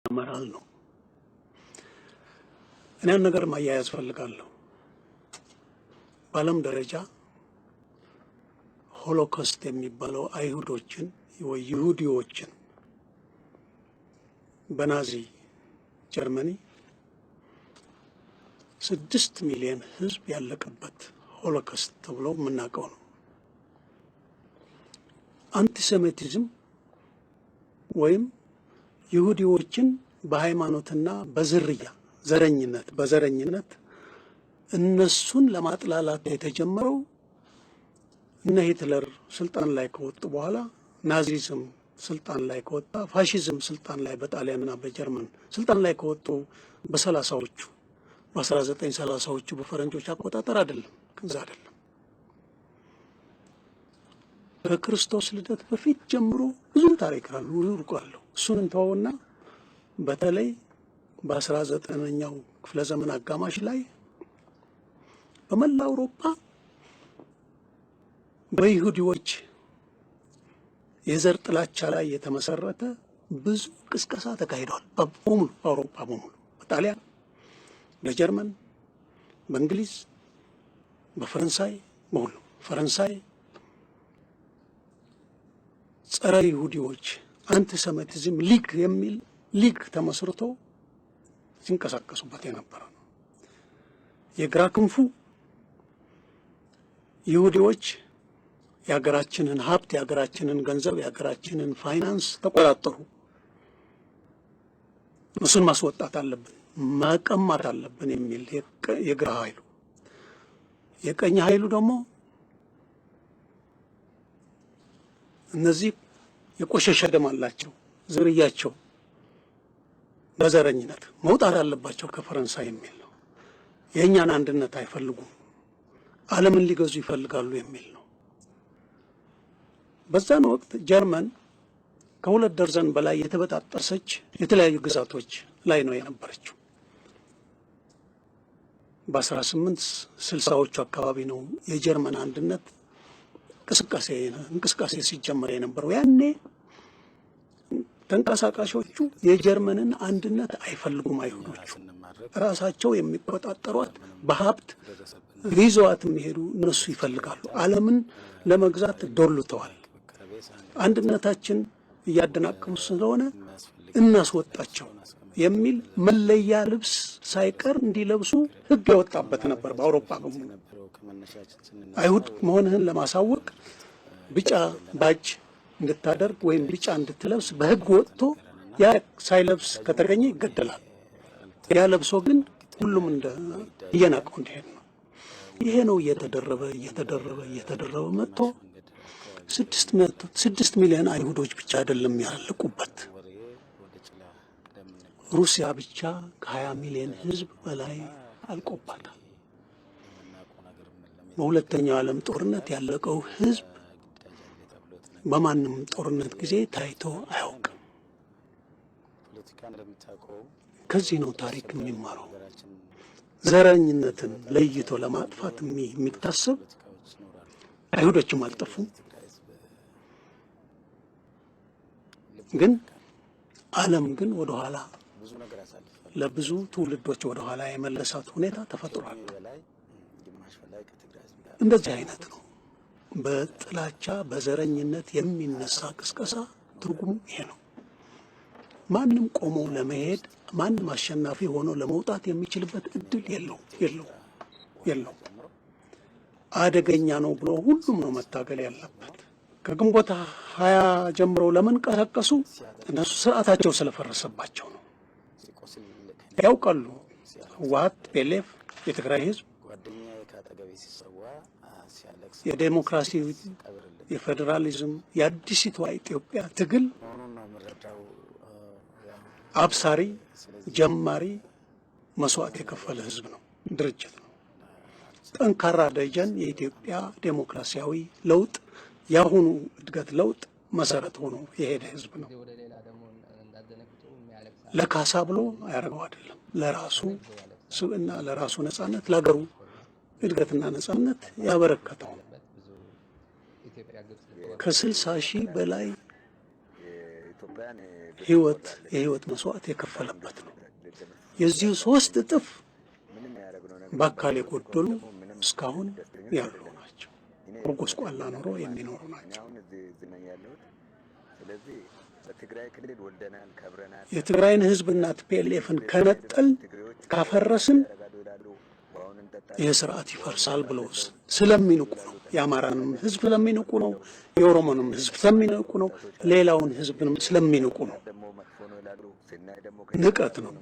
አመራር ነው። እኔ ነገር ማያያዝ ፈልጋለሁ። በዓለም ደረጃ ሆሎኮስት የሚባለው አይሁዶችን ወይ ይሁዲዎችን በናዚ ጀርመኒ 6 ሚሊዮን ህዝብ ያለቀበት ሆሎኮስት ተብሎ የምናውቀው ነው። አንቲሴሚቲዝም ወይም ይሁዲዎችን በሃይማኖትና በዝርያ በዘረኝነት እነሱን ለማጥላላት የተጀመረው እነ ሂትለር ስልጣን ላይ ከወጡ በኋላ ናዚዝም ስልጣን ላይ ከወጣ ፋሺዝም ስልጣን ላይ በጣሊያንና በጀርመን ስልጣን ላይ ከወጡ በ30ዎቹ በ1930ዎቹ በፈረንጆች አቆጣጠር አይደለም፣ ከዛ አይደለም። ከክርስቶስ ልደት በፊት ጀምሮ ብዙ ታሪክ አሉ ይሩቃለሁ። እሱን እንተውና በተለይ በ19ኛው ክፍለ ዘመን አጋማሽ ላይ በመላ አውሮፓ በይሁዲዎች የዘር ጥላቻ ላይ የተመሰረተ ብዙ ቅስቀሳ ተካሂዷል። በሙሉ አውሮፓ በሙሉ በጣሊያን፣ በጀርመን፣ በእንግሊዝ፣ በፈረንሳይ በሁሉ ፈረንሳይ ጸረ ይሁዲዎች አንቲሴሚቲዝም ሊግ የሚል ሊግ ተመስርቶ ሲንቀሳቀሱበት የነበረ ነው። የግራ ክንፉ ይሁዲዎች የሀገራችንን ሀብት፣ የሀገራችንን ገንዘብ፣ የሀገራችንን ፋይናንስ ተቆጣጠሩ። እሱን ማስወጣት አለብን፣ መቀማት አለብን የሚል የግራ ኃይሉ። የቀኝ ኃይሉ ደግሞ እነዚህ የቆሸሸ ደም አላቸው፣ ዝርያቸው በዘረኝነት መውጣት አለባቸው ከፈረንሳይ የሚል ነው። የእኛን አንድነት አይፈልጉም፣ ዓለምን ሊገዙ ይፈልጋሉ የሚል ነው። በዛን ወቅት ጀርመን ከ2 ደርዘን በላይ የተበጣጠሰች የተለያዩ ግዛቶች ላይ ነው የነበረችው። በ1860ዎቹ አካባቢ ነው የጀርመን አንድነት እንቅስቃሴ ሲጀመር የነበረው። ያኔ ተንቀሳቃሾቹ የጀርመንን አንድነት አይፈልጉም። አይሁዶቹ ራሳቸው የሚቆጣጠሯት በሀብት ይዘዋት የሚሄዱ እነሱ ይፈልጋሉ። ዓለምን ለመግዛት ዶልተዋል። አንድነታችን እያደናቀሙ ስለሆነ እናስወጣቸው የሚል መለያ ልብስ ሳይቀር እንዲለብሱ ሕግ የወጣበት ነበር በአውሮፓ በሙሉ። አይሁድ መሆንህን ለማሳወቅ ቢጫ ባጅ እንድታደርግ ወይም ቢጫ እንድትለብስ በሕግ ወጥቶ ያ ሳይለብስ ከተገኘ ይገደላል። ያ ለብሶ ግን ሁሉም እየናቀው እንዲሄድ ነው። ይሄ ነው እየተደረበ መጥቶ 6 ሚሊዮን አይሁዶች ብቻ አይደለም ያለቁበት። ሩሲያ ብቻ ከ20 ሚሊዮን ህዝብ በላይ አልቆባታል። በሁለተኛው ዓለም ጦርነት ያለቀው ህዝብ በማንም ጦርነት ጊዜ ታይቶ አያውቅም። ከዚህ ነው ታሪክ የሚማረው። ዘረኝነትን ለይቶ ለማጥፋት የሚታሰብ አይሁዶችም አልጠፉም። ግን ዓለም ግን ወደኋላ ለብዙ ትውልዶች ወደኋላ የመለሳት ሁኔታ ተፈጥሯል። እንደዚህ አይነት ነው በጥላቻ በዘረኝነት የሚነሳ ቅስቀሳ። ትርጉሙ ይሄ ነው። ማንም ቆሞ ለመሄድ ማንም አሸናፊ ሆኖ ለመውጣት የሚችልበት እድል የለው። አደገኛ ነው ብሎ ሁሉም ነው መታገል ያለበት። ከግንቦት 20 ጀምሮ ለምን ቀሰቀሱ? እነሱ ስርዓታቸው ስለፈረሰባቸው ነው። ያውቃሉ። ህወሓት፣ ፔሌፍ፣ የትግራይ ህዝብ የዴሞክራሲ የፌዴራሊዝም የአዲሲቷ ኢትዮጵያ ትግል አብሳሪ ጀማሪ መስዋዕት የከፈለ ህዝብ ነው፣ ድርጅት ነው። ጠንካራ ደጀን የኢትዮጵያ ዴሞክራሲያዊ ለውጥ የአሁኑ እድገት ለውጥ መሰረት ሆኖ የሄደ ህዝብ ነው። ለካሳ ብሎ ያደረገው አይደለም። ለራሱ ስብዕና፣ ለራሱ ነጻነት፣ ለሀገሩ እድገትና ነጻነት ያበረከተው። ከ60 ሺህ በላይ የህይወት መስዋዕት የከፈለበት ነው። የዚህ 3 እጥፍ በአካል የጎደሉ እስካሁን ያሉ ናቸው። ጎስቋላ ኑሮ የሚኖሩ ናቸው። የትግራይን ህዝብና ቲፒኤልኤፍን ከነጠል ካፈረስን ይህ ስርዓት ይፈርሳል ብለው ስለሚንቁ ነው። የአማራንም ህዝብ ስለሚንቁ ነው። የኦሮሞንም ህዝብ ስለሚንቁ ነው። ሌላውን ህዝብንም ስለሚንቁ ነው። ንቀት ነው።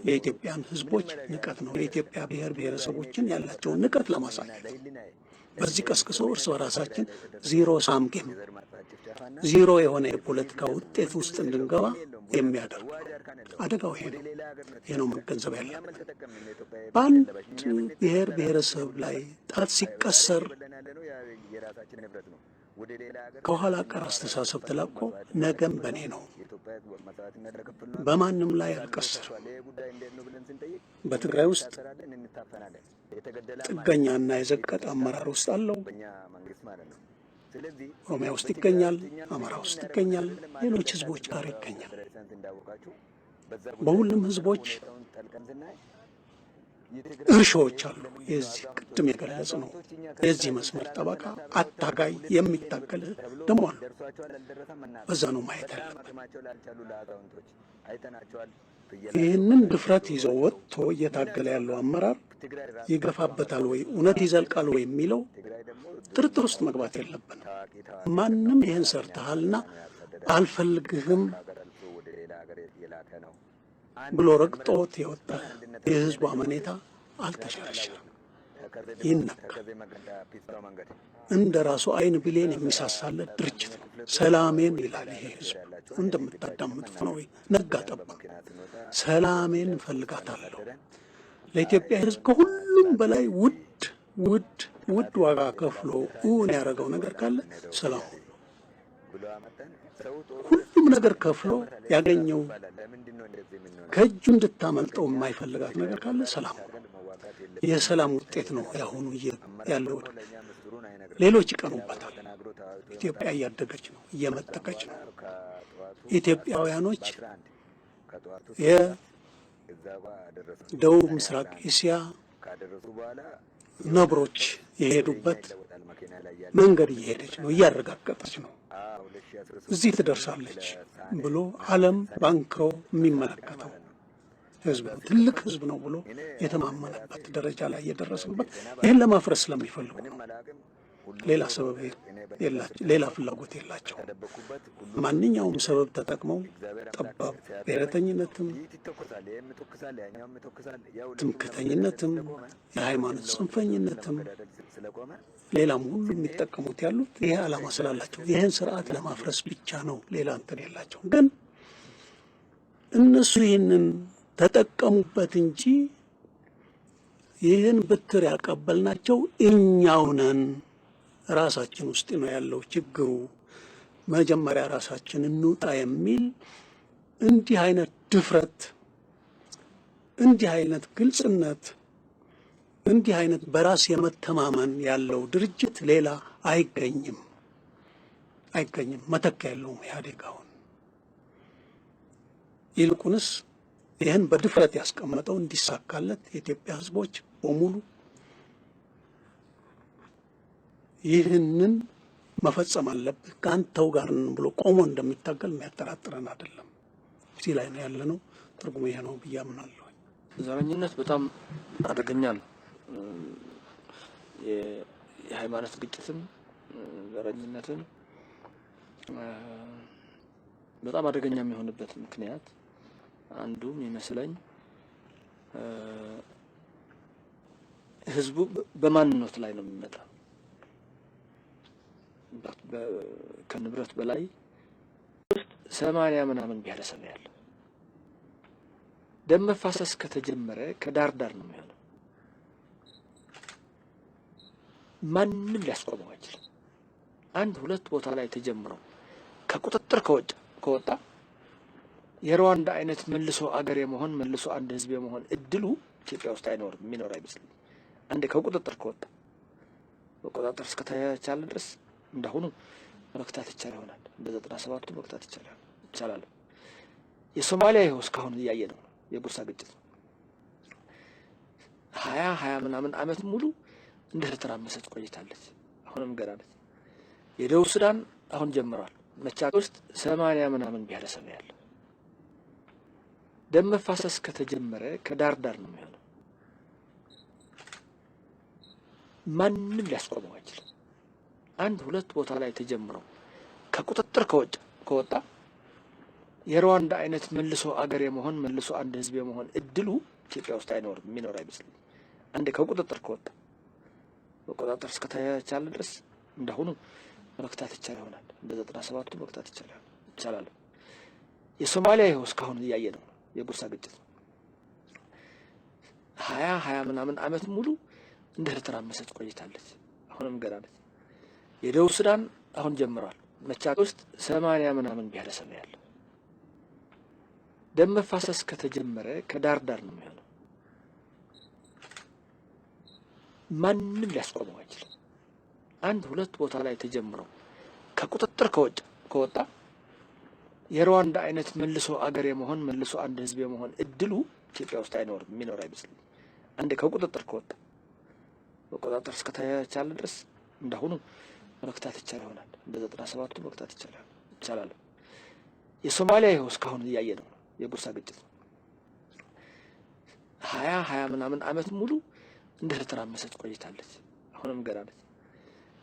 የኢትዮጵያን ህዝቦች ንቀት ነው። የኢትዮጵያ ብሔር ብሔረሰቦችን ያላቸውን ንቀት ለማሳየት በዚህ ቀስቅሰው እርስ በራሳችን ዜሮ ሳም ጌም ዜሮ የሆነ የፖለቲካ ውጤት ውስጥ እንድንገባ የሚያደርጉ አደጋው ይሄ ነው። ይሄ ነው መገንዘብ ያለብን። በአንድ ብሔር ብሔረሰብ ላይ ጣት ሲቀሰር ከኋላ ቀር አስተሳሰብ ተላቆ ነገም በኔ ነው በማንም ላይ አልቀሰርም። በትግራይ ውስጥ ጥገኛና የዘቀጠ አመራር ውስጥ አለው። ኦሮሚያ ውስጥ ይገኛል፣ አማራ ውስጥ ይገኛል፣ ሌሎች ህዝቦች ጋር ይገኛል። በሁሉም ህዝቦች እርሾዎች አሉ። የዚህ ቅድም የገለጽ ነው የዚህ መስመር ጠበቃ አታጋይ የሚታገል ደግሞ አሉ። በዛ ነው ማየት ያለብን። ይህንን ድፍረት ይዘው ወጥቶ እየታገለ ያለው አመራር ይገፋበታል ወይ እውነት ይዘልቃል ወይ የሚለው ጥርጥር ውስጥ መግባት የለብንም። ማንም ይህን ሰርተሃልና አልፈልግህም ብሎ ረግጦት የወጣ የህዝቡ አመኔታ አልተሸረሸረም። ይነካል። እንደ ራሱ አይን ብሌን የሚሳሳለት ድርጅት ነው። ሰላሜን ይላል ይሄ ህዝብ። እንደምታዳምጡት ነው። ነጋ ጠባ ሰላሜን እንፈልጋታለሁ። ለኢትዮጵያ ህዝብ ከሁሉም በላይ ውድ ዋጋ ከፍሎ እውን ያደረገው ነገር ካለ ሰላም። ሁሉም ነገር ከፍሎ ያገኘው ከእጁ እንድታመልጠው የማይፈልጋት ነገር ካለ ሰላም። የሰላም ውጤት ነው ያሁኑ ያለው። ሌሎች ይቀኑበታል። ኢትዮጵያ እያደገች ነው፣ እየመጠቀች ነው። ኢትዮጵያውያኖች የደቡብ ምስራቅ እስያ ነብሮች የሄዱበት መንገድ እየሄደች ነው፣ እያረጋገጠች ነው። እዚህ ትደርሳለች ብሎ ዓለም ባንክሮ የሚመለከተው ህዝብ ነው። ትልቅ ህዝብ ነው ብሎ የተማመነበት ደረጃ ላይ የደረሰበት ይህን ለማፍረስ ስለሚፈልጉ ነው። ሌላ ሰበብ የላቸው፣ ሌላ ፍላጎት የላቸው። ማንኛውም ሰበብ ተጠቅመው ጠባብ ብሔረተኝነትም፣ ትምክህተኝነትም፣ የሃይማኖት ጽንፈኝነትም ሌላም ሁሉ የሚጠቀሙት ያሉት ይሄ ዓላማ ስላላቸው ይህን ስርዓት ለማፍረስ ብቻ ነው። ሌላ እንትን የላቸው። ግን እነሱ ይህንን ተጠቀሙበት እንጂ ይህን ብትር ያቀበልናቸው እኛው ነን። ራሳችን ውስጥ ነው ያለው ችግሩ። መጀመሪያ ራሳችን እንውጣ የሚል እንዲህ አይነት ድፍረት፣ እንዲህ አይነት ግልጽነት፣ እንዲህ አይነት በራስ የመተማመን ያለው ድርጅት ሌላ አይገኝም። መተካ የለውም ኢህአዴግ አሁን። ይልቁንስ ይህን በድፍረት ያስቀመጠው እንዲሳካለት የኢትዮጵያ ህዝቦች በሙሉ ይህንን መፈጸም አለብህ ከአንተው ጋር ብሎ ቆሞ እንደሚታገል የሚያጠራጥረን አይደለም። እዚህ ላይ ነው ያለነው። ትርጉሙ ይሄ ነው ብዬ አምናለሁ። ዘረኝነት በጣም አደገኛ ነው። የሃይማኖት ግጭትም ዘረኝነትም በጣም አደገኛ የሚሆንበት ምክንያት አንዱም ይመስለኝ ህዝቡ በማንነት ላይ ነው የሚመጣው። ከንብረት በላይ 80 ምናምን ብሔረሰብ ያለው ደም መፋሰስ ከተጀመረ ከዳር ዳር ነው የሚሆነው። ማንም ሊያስቆመው አይችልም። አንድ ሁለት ቦታ ላይ ተጀምሮ ከቁጥጥር ከወጣ የሩዋንዳ አይነት መልሶ አገር የመሆን መልሶ አንድ ህዝብ የመሆን እድሉ ኢትዮጵያ ውስጥ አይኖርም፣ የሚኖር አይመስልም። አንድ ከቁጥጥር ከወጣ በቁጥጥር እስከተቻለ ድረስ እንዳሁኑ መክታት ይቻላል ይሆናል። እንደ 97 መክታት ይቻላል። የሶማሊያ ይኸው እስካሁን እያየ ነው የጎሳ ግጭት ነው። 20 ምናምን ዓመት ሙሉ እንደተተራመሰች ቆይታለች። አሁንም ገና ነች። የደቡብ ሱዳን አሁን ጀምሯል። መቻት ውስጥ 80 ምናምን ብሔረሰብ ያለ ደም መፋሰስ ከተጀመረ ከዳር ዳር ነው የሚሆነው። ማንም ሊያስቆመው አይችልም። አንድ ሁለት ቦታ ላይ ተጀምረው ከቁጥጥር ከወጣ የሩዋንዳ አይነት መልሶ አገር የመሆን መልሶ አንድ ህዝብ የመሆን እድሉ ኢትዮጵያ ውስጥ አይኖርም፣ የሚኖር አይመስልም። አንድ ከቁጥጥር ከወጣ መቆጣጠር እስከተቻለ ድረስ እንደሆኑ መክታት ይቻል ይሆናል። እንደ 97ቱ መክታት ይቻላል። የሶማሊያ ይኸው እስካሁን እያየ ነው የጎሳ ግጭት ነው። 20 ምናምን ዓመት ሙሉ እንደተተራመሰች ቆይታለች። አሁንም ገና ነች። የደቡብ ሱዳን አሁን ጀምሯል። መቻት ውስጥ 80 ምናምን ብሔረሰብ ያለ ደም መፋሰስ ከተጀመረ ከዳር ዳር ነው የሚሆነው። ማንም ሊያስቆመው አይችልም። አንድ ሁለት ቦታ ላይ ተጀምረው ከቁጥጥር ከወጣ የሩዋንዳ አይነት መልሶ አገር የመሆን መልሶ አንድ ህዝብ የመሆን እድሉ ኢትዮጵያ ውስጥ አይኖርም፣ የሚኖር አይመስልም። አንድ ከቁጥጥር ከወጣ መቆጣጠር እስከተቻለ ድረስ እንደሆኑ መክታት ይቻል ይሆናል። እንደ 97ቱ መክታት ይቻላል። የሶማሊያ ይኸው እስካሁን እያየ ነው የጎሳ ግጭት ነው። 20 ምናምን ዓመት ሙሉ እንደተተራመሰች ቆይታለች። አሁንም ገና ነች።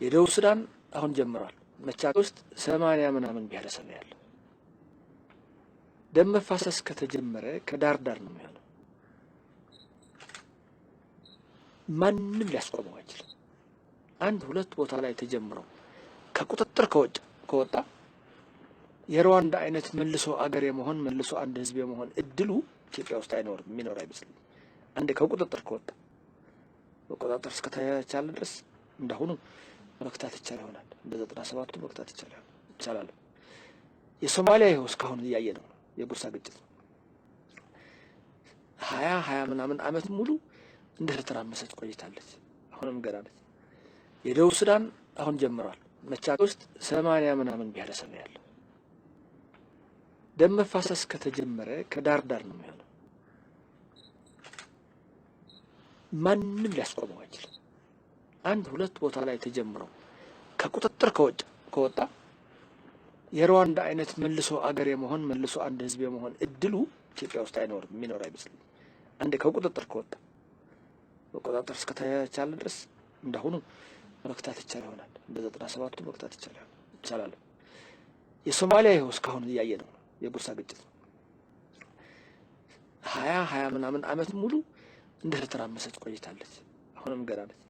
የደቡብ ሱዳን አሁን ጀምሯል። መቻት ውስጥ 80 ምናምን ብሔረሰብ ያለ ደም መፋሰስ ከተጀመረ ከዳር ዳር ነው የሚሆነው። ማንም ሊያስቆመው አይችልም። አንድ ሁለት ቦታ ላይ ተጀምረው ከቁጥጥር ከወጣ የሩዋንዳ አይነት መልሶ አገር የመሆን መልሶ አንድ ህዝብ የመሆን እድሉ ኢትዮጵያ ውስጥ አይኖርም፣ የሚኖር አይመስልም። አንድ ከቁጥጥር ከወጣ መቆጣጠር እስከተቻለ ድረስ እንደሆኑ መክታት ይቻል ይሆናል። እንደ 97ቱ መክታት ይቻላል። የሶማሊያ ይኸው እስካሁን እያየ ነው የጎሳ ግጭት ነው። 20 ምናምን ዓመት ሙሉ እንደተተራመሰች ቆይታለች። አሁንም ገና ነች። የደቡብ ሱዳን አሁን ጀምሯል። መቻት ውስጥ 80 ምናምን ብሔረሰብ ያለ ደም መፋሰስ ከተጀመረ ከዳር ዳር ነው የሚሆነው። ማንም ሊያስቆመው አይችልም። አንድ ሁለት ቦታ ላይ ተጀምረው ከቁጥጥር ከወጣ የሩዋንዳ አይነት መልሶ አገር የመሆን መልሶ አንድ ህዝብ የመሆን እድሉ ኢትዮጵያ ውስጥ አይኖርም፣ የሚኖር አይመስልም። አንድ ከቁጥጥር ከወጣ መቆጣጠር እስከተቻለ ድረስ እንደሆኑ መክታት ይቻል ይሆናል። እንደ 97ቱ መክታት ይቻላል። የሶማሊያ ይኸው እስካሁን እያየ ነው የጎሳ ግጭት ነው። 20 ምናምን ዓመት ሙሉ እንደተተራመሰች ቆይታለች። አሁንም ገና ነች።